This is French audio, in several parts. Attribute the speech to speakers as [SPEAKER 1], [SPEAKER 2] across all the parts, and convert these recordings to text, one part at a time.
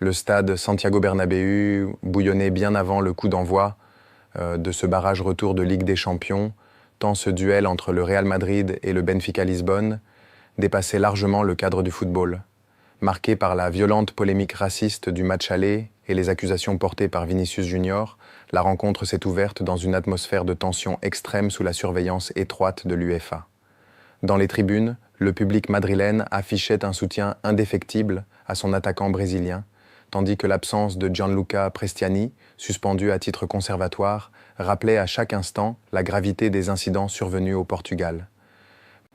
[SPEAKER 1] Le stade Santiago Bernabéu bouillonnait bien avant le coup d'envoi de ce barrage retour de Ligue des Champions, tant ce duel entre le Real Madrid et le Benfica Lisbonne dépassait largement le cadre du football. Marqué par la violente polémique raciste du match aller et les accusations portées par Vinicius Junior, la rencontre s'est ouverte dans une atmosphère de tension extrême sous la surveillance étroite de l'UEFA. Dans les tribunes, le public madrilène affichait un soutien indéfectible à son attaquant brésilien, tandis que l'absence de Gianluca Prestiani, suspendu à titre conservatoire, rappelait à chaque instant la gravité des incidents survenus au Portugal.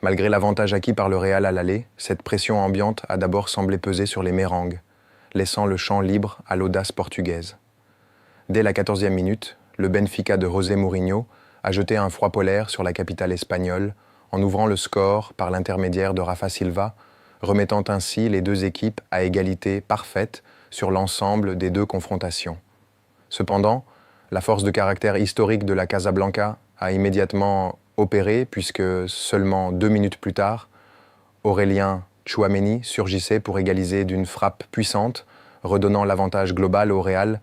[SPEAKER 1] Malgré l'avantage acquis par le Real à l'aller, cette pression ambiante a d'abord semblé peser sur les mérengues, laissant le champ libre à l'audace portugaise. Dès la 14e minute, le Benfica de José Mourinho a jeté un froid polaire sur la capitale espagnole en ouvrant le score par l'intermédiaire de Rafa Silva, remettant ainsi les deux équipes à égalité parfaite sur l'ensemble des deux confrontations. Cependant, la force de caractère historique de la Casablanca a immédiatement opéré puisque seulement 2 minutes plus tard, Aurélien Tchouaméni surgissait pour égaliser d'une frappe puissante, redonnant l'avantage global au Real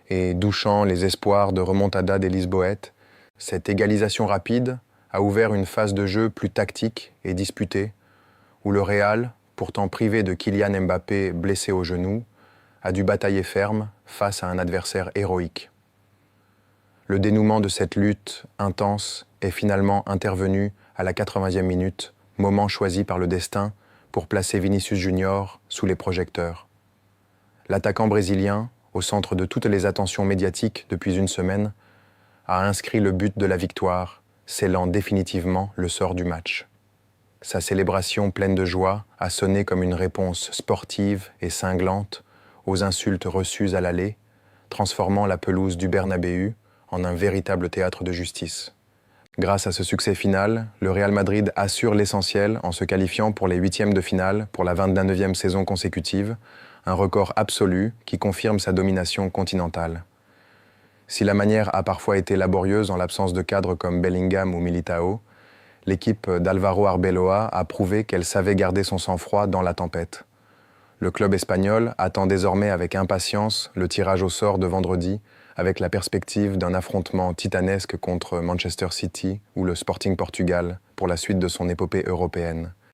[SPEAKER 1] et douchant les espoirs de remontada des Lisboètes. Cette égalisation rapide a ouvert une phase de jeu plus tactique et disputée, où le Real, pourtant privé de Kylian Mbappé blessé au genou, a dû batailler ferme face à un adversaire héroïque. Le dénouement de cette lutte intense est finalement intervenu à la 80e minute, moment choisi par le destin pour placer Vinicius Junior sous les projecteurs. L'attaquant brésilien, au centre de toutes les attentions médiatiques depuis une semaine, a inscrit le but de la victoire, scellant définitivement le sort du match. Sa célébration pleine de joie a sonné comme une réponse sportive et cinglante aux insultes reçues à l'aller, transformant la pelouse du Bernabéu en un véritable théâtre de justice. Grâce à ce succès final, le Real Madrid assure l'essentiel en se qualifiant pour les huitièmes de finale pour la 29e saison consécutive, un record absolu qui confirme sa domination continentale. Si la manière a parfois été laborieuse en l'absence de cadres comme Bellingham ou Militao, l'équipe d'Álvaro Arbeloa a prouvé qu'elle savait garder son sang-froid dans la tempête. Le club espagnol attend désormais avec impatience le tirage au sort de vendredi, avec la perspective d'un affrontement titanesque contre Manchester City ou le Sporting Portugal pour la suite de son épopée européenne.